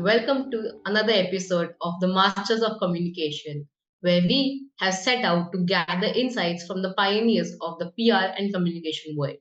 everyone. Welcome to another episode of the Masters of Communication, where we have set out to gather insights from the pioneers of the PR and communication world.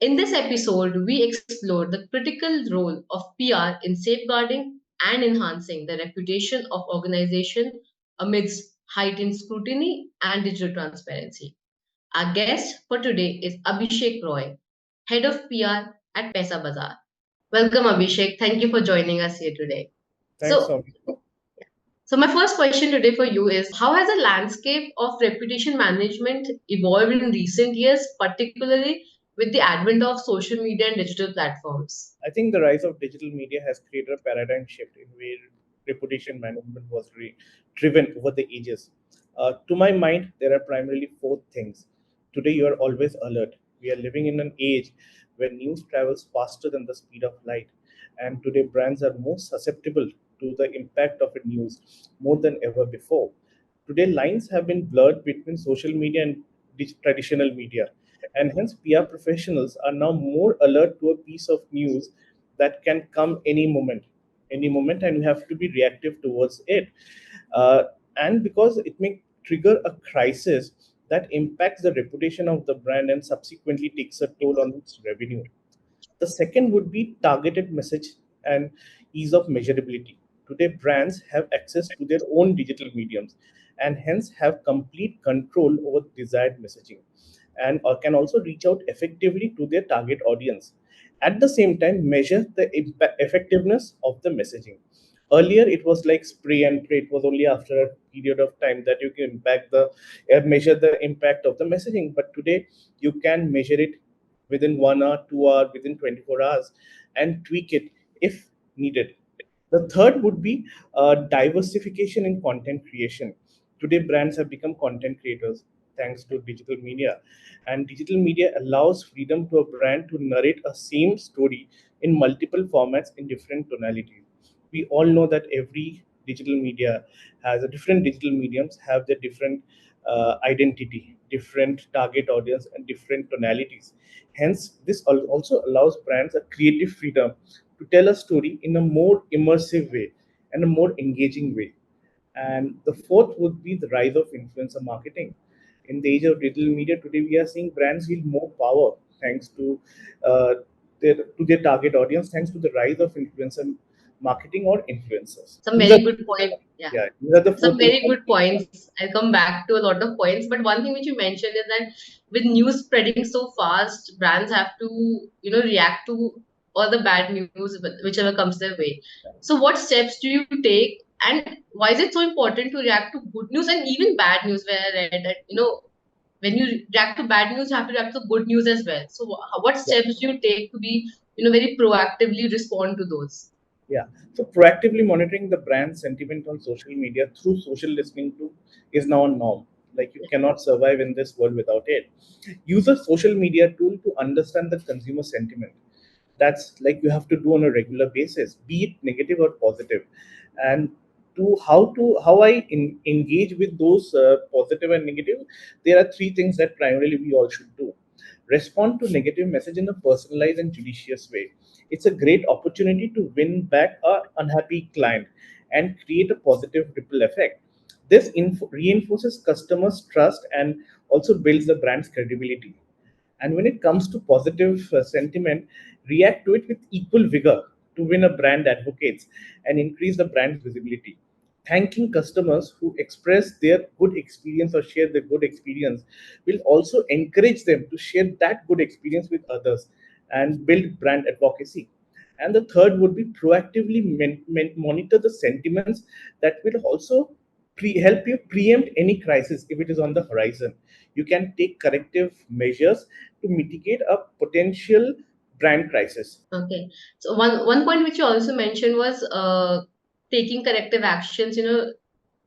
In this episode, we explore the critical role of PR in safeguarding and enhancing the reputation of organization amidst heightened scrutiny and digital transparency. Our guest for today is Abhishek Roy, Head of PR at Paisabazaar. Welcome, Abhishek. Thank you for joining us here today. Thanks, So, Saumya. so my first question today for you is: how has the landscape of reputation management evolved in recent years, particularly with the advent of social media and digital platforms? I think the rise of digital media has created a paradigm shift in where reputation management was driven over the ages. To my mind, there are primarily four things. Today, you are always alert. We are living in an age where news travels faster than the speed of light. And today, brands are more susceptible to the impact of a news more than ever before. Today, lines have been blurred between social media and traditional media, and hence PR professionals are now more alert to a piece of news that can come any moment, and you have to be reactive towards it. Uh, and because it may trigger a crisis that impacts the reputation of the brand and subsequently takes a toll on its revenue. The second would be targeted message and ease of measurability. Today, brands have access to their own digital mediums and hence have complete control over desired messaging, and can also reach out effectively to their target audience. At the same time, measure the effectiveness of the messaging. Earlier, it was like spray and pray. It was only after a period of time that you can measure the impact of the messaging. But today, you can measure it within 1 hour, 2 hour, within 24 hours, and tweak it if needed. The third would be diversification in content creation. Today, brands have become content creators thanks to digital media, and digital media allows freedom to a brand to narrate a same story in multiple formats in different tonalities. We all know that every digital media has a different digital mediums have their different identity, different target audience, and different tonalities. Hence, this also allows brands a creative freedom to tell a story in a more immersive way and a more engaging way. And the fourth would be the rise of influencer marketing. In the age of digital media today, we are seeing brands wield more power thanks uh, to their target audience, thanks to the rise of influencer marketing or influencers. Some very good point. Yeah. Yeah, these are the four Some things. very good points. I'll come back to a lot of points, but one thing which you mentioned is that with news spreading so fast, brands have to, react to all the bad news, whichever comes their way. So, what steps do you take, and why is it so important to react to good news and even bad news? Where I read that, when you react to bad news, you have to react to good news as well. So, what Yeah. steps do you take to be, very proactively respond to those? Yeah. So proactively monitoring the brand sentiment on social media through social listening to is now a norm. Like you cannot survive in this world without it. Use a social media tool to understand the consumer sentiment. That's like you have to do on a regular basis, be it negative or positive. And to how I engage with those positive and negative, there are three things that primarily we all should do. Respond to negative message in a personalized and judicious way. It's a great opportunity to win back a unhappy client and create a positive ripple effect. This reinforces customers' trust and also builds the brand's credibility. And when it comes to positive sentiment, react to it with equal vigor to win a brand advocates and increase the brand's visibility. Thanking customers who express their good experience or share their good experience will also encourage them to share that good experience with others and build brand advocacy. And the third would be proactively monitor the sentiments that will also help you preempt any crisis if it is on the horizon. You can take corrective measures to mitigate a potential brand crisis. Okay. So one point which you also mentioned was taking corrective actions,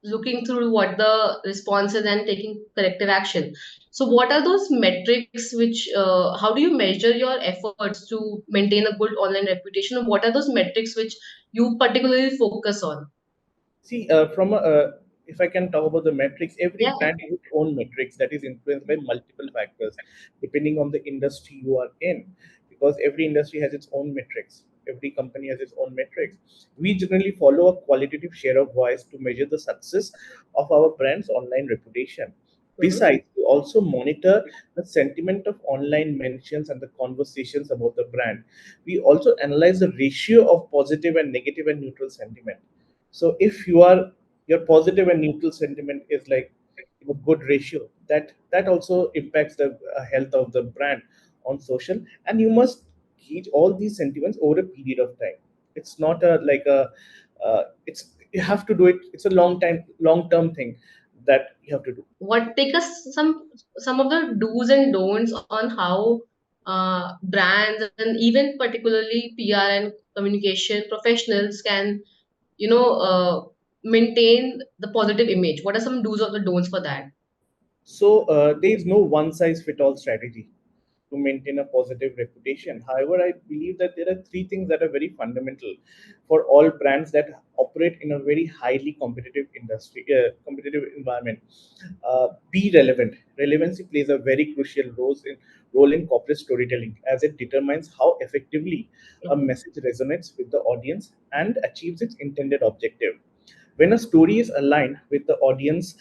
looking through what the response is and taking corrective action. So what are those metrics which how do you measure your efforts to maintain a good online reputation? And what are those metrics which you particularly focus on? See, if I can talk about the metrics, every Yeah. brand has its own metrics that is influenced by multiple factors, depending on the industry you are in, because every industry has its own metrics. Every company has its own metrics. We generally follow a qualitative share of voice to measure the success of our brand's online reputation. Mhm. Besides, we also monitor the sentiment of online mentions and the conversations about the brand. We also analyze the ratio of positive and negative and neutral sentiment. So if your positive and neutral sentiment is like a good ratio, that also impacts the health of the brand on social. And you must gauge all these sentiments over a period of time. It's not a like a it's you have to do it. It's a long term thing that you have to do. What take us some of the do's and don'ts on how brands and even particularly PR and communication professionals can maintain the positive image. What are some do's or the don'ts for that? So there is no one size fit all strategy to maintain a positive reputation. However, I believe that there are three things that are very fundamental for all brands that operate in a very highly competitive environment. Be relevant. Relevancy plays a very crucial role in corporate storytelling, as it determines how effectively a Mhm. message resonates with the audience and achieves its intended objective. When a story is aligned with the audience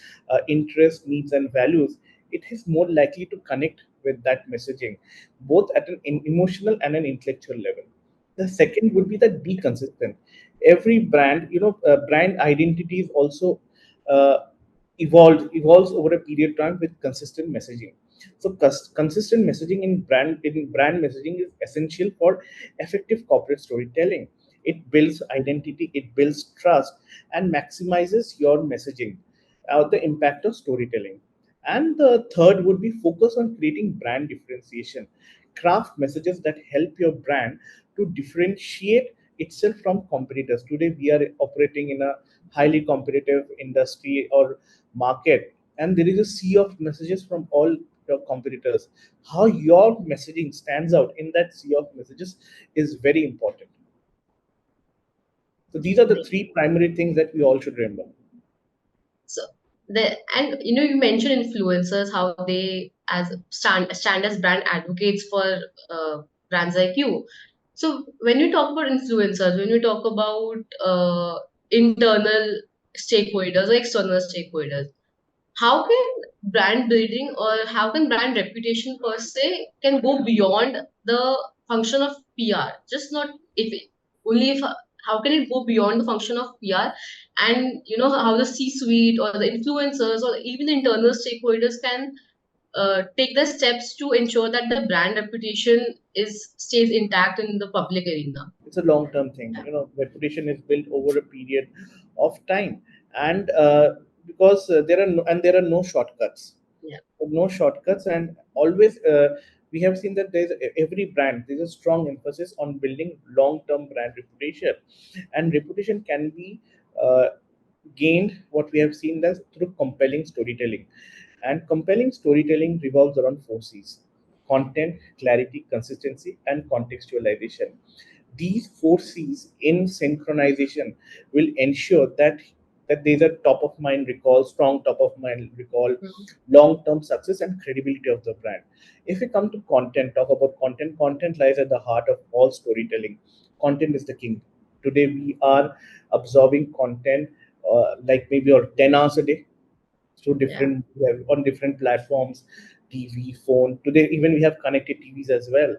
interests, needs, and values, it is more likely to connect with that messaging, both at an emotional and an intellectual level. The second would be that be consistent. Every brand, brand identity is also uh, evolves over a period of time with consistent messaging. So consistent messaging in brand messaging is essential for effective corporate storytelling. It builds identity, it builds trust, and maximizes your messaging, the impact of storytelling. And the third would be focus on creating brand differentiation. Craft messages that help your brand to differentiate itself from competitors. Today, we are operating in a highly competitive industry or market, and there is a sea of messages from all your competitors. How your messaging stands out in that sea of messages is very important. So these are the three primary things that we all should remember. So the and you mentioned influencers, how they stand as brand advocates for brands like you. So when you talk about influencers, when you talk about internal stakeholders or external stakeholders, how can brand building or how can brand reputation per se can go beyond the function of PR? Just not if it, only if how can it go beyond the function of PR, and how the C-suite or the influencers or even the internal stakeholders can take the steps to ensure that the brand reputation is stays intact in the public arena. It's a long term thing. Reputation is built over a period of time. And because there are no shortcuts. Yeah. No shortcuts. And always we have seen that every brand, there's a strong emphasis on building long term brand reputation. And reputation can be uh, gained, what we have seen, as through compelling storytelling. And compelling storytelling revolves around four C's: content, clarity, consistency, and contextualization. These four C's in synchronization will ensure that there's a top of mind recall, strong top of mind recall, Mhm. long term success, and credibility of the brand. If we come to content, talk about content, content lies at the heart of all storytelling. Content is the king. Today we are absorbing content like maybe or 10 hours a day, so Yeah. different, we have on different platforms, TV, phone. Today even we have connected TVs as well.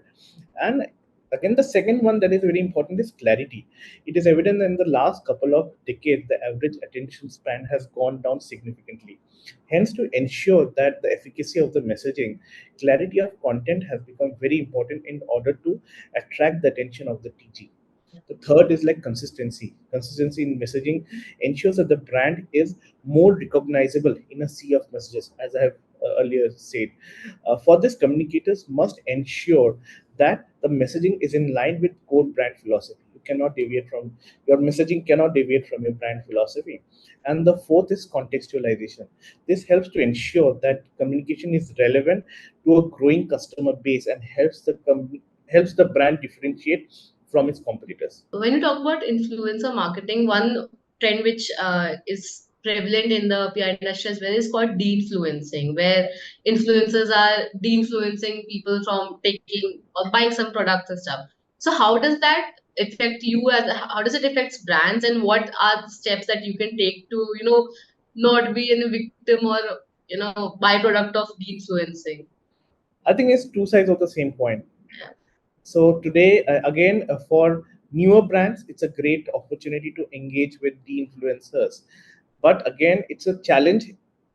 And again, the second one that is very important is clarity. It is evident that in the last couple of decades the average attention span has gone down significantly. Hence, to ensure that the efficacy of the messaging, clarity of content has become very important in order to attract the attention of the TG. The third is like consistency. Consistency in messaging ensures that the brand is more recognizable in a sea of messages, as I have earlier said. For this, communicators must ensure that the messaging is in line with core brand philosophy. You cannot deviate from your messaging, cannot deviate from your brand philosophy. And the fourth is contextualization. This helps to ensure that communication is relevant to a growing customer base and helps the brand differentiate from its competitors. When you talk about influencer marketing, one trend which is prevalent in the PR industry as well is called de-influencing, where influencers are de-influencing people from taking or buying some products and stuff. So how does that affect you as how does it affect brands, and what are the steps that you can take to, not be a victim or, byproduct of de-influencing? I think it's two sides of the same coin. Yeah. So today, again, for newer brands, it's a great opportunity to engage with the influencers. But again, it's a challenge.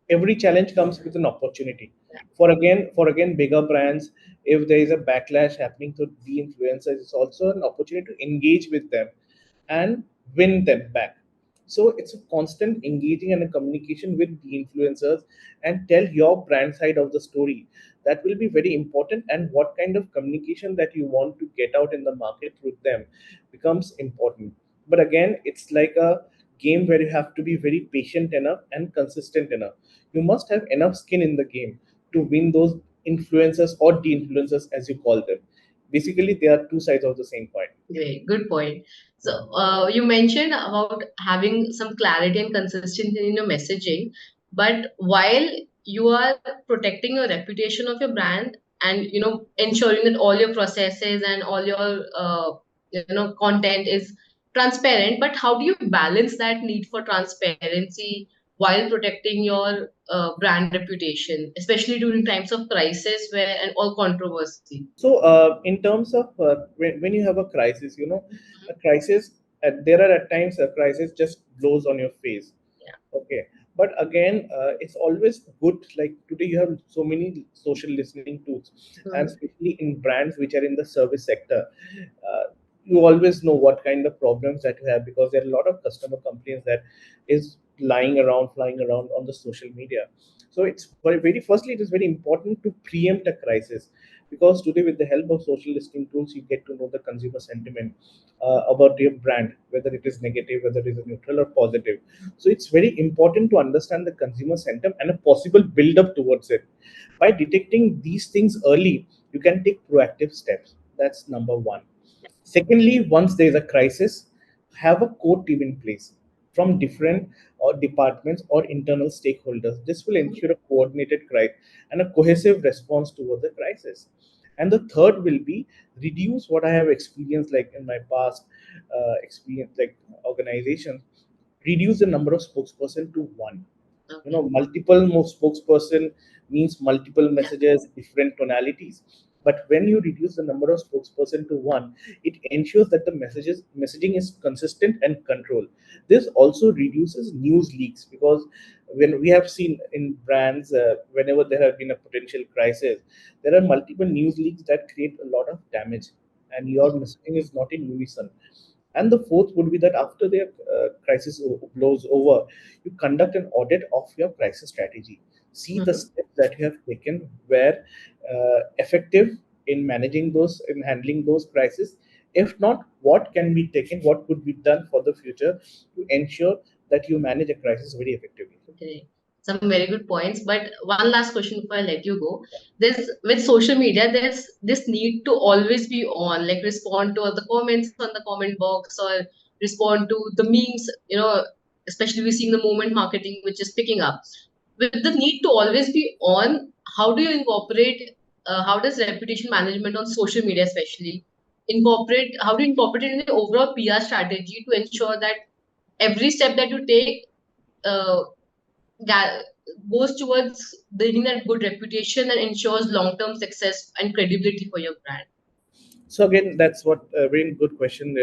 Every challenge comes with an opportunity. For again, bigger brands, if there is a backlash happening to the influencers, it's also an opportunity to engage with them and win them back. So it's a constant engaging and a communication with the influencers and tell your brand side of the story. That will be very important, and what kind of communication that you want to get out in the market through them becomes important. But again, it's like a game where you have to be very patient enough and consistent enough. You must have enough skin in the game to win those influencers or de-influencers, as you call them. Basically, they are two sides of the same coin. Great, good point. So, you mentioned about having some clarity and consistency in your messaging, but while you are protecting your reputation of your brand and, ensuring that all your processes and all your content is transparent, but how do you balance that need for transparency while protecting your brand reputation, especially during times of crisis where and all controversy? So, in terms of when you have a crisis, a crisis, there are at times a crisis just blows on your face. Yeah. Okay. But again, it's always good. Like today, you have so many social listening tools, and Mhm. especially in brands which are in the service sector, you always know what kind of problems that you have, because there are a lot of customer complaints that is flying around on the social media. So it's very firstly, it is very important to preempt a crisis, because today with the help of social listening tools, you get to know the consumer sentiment about your brand, whether it is negative, whether it is neutral or positive. So it's very important to understand the consumer sentiment and a possible build up towards it. By detecting these things early, you can take proactive steps. That's number one. Secondly, once there is a crisis, have a core team in place from different or departments or internal stakeholders. This will ensure a coordinated crisis and a cohesive response toward the crisis. And the third will be reduce what I have experienced, like in my past experience, like organizations, reduce the number of spokesperson to one. Okay. Multiple more spokesperson means multiple Yeah. messages, different tonalities. But when you reduce the number of spokesperson to one, it ensures that the messaging is consistent and controlled. This also reduces news leaks, because when we have seen in brands, whenever there have been a potential crisis, there are multiple news leaks that create a lot of damage, and your messaging is not in unison. And the fourth would be that after the crisis blows over, you conduct an audit of your crisis strategy. See the Mhm. steps that you have taken were effective in managing those, in handling those crises. If not, what can be taken, what could be done for the future to ensure that you manage a crisis very effectively. Okay. Some very good points. But one last question before I let you go. There's with social media, there's this need to always be on, like respond to all the comments on the comment box or respond to the memes, especially we're seeing the moment marketing, which is picking up. With the need to always be on, how do you incorporate, how does reputation management on social media, especially, how do you incorporate it in the overall PR strategy to ensure that every step that you take uh, ga- goes towards building that good reputation and ensures long-term success and credibility for your brand. So again, that's what a very good question.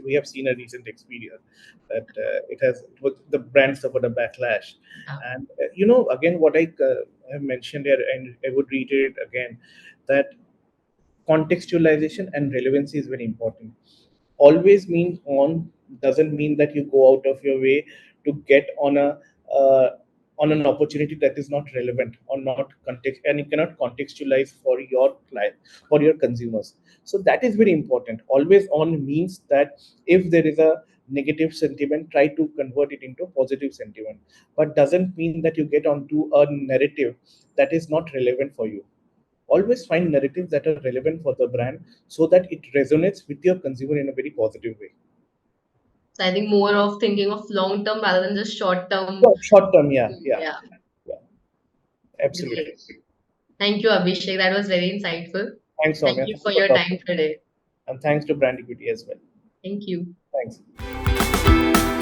We have seen a recent experience that the brand suffered a backlash, Yeah. and again what I have mentioned here, and I would reiterate again, that contextualization and relevancy is very important. Always means on doesn't mean that you go out of your way to get uh, on an opportunity that is not relevant or not context, and you cannot contextualize for your client, for your consumers. So that is very important. Always on means that if there is a negative sentiment, try to convert it into a positive sentiment, but doesn't mean that you get onto a narrative that is not relevant for you. Always find narratives that are relevant for the brand so that it resonates with your consumer in a very positive way. So I think more of thinking of long term rather than just short term. Short term, yeah, yeah, Yeah. yeah, absolutely. Great. Thank you, Abhishek. That was very insightful. Thanks, Thank Soumya. you Thanks for for your time talking. today. And thanks to Brand Equity as well. Thank you. Thanks.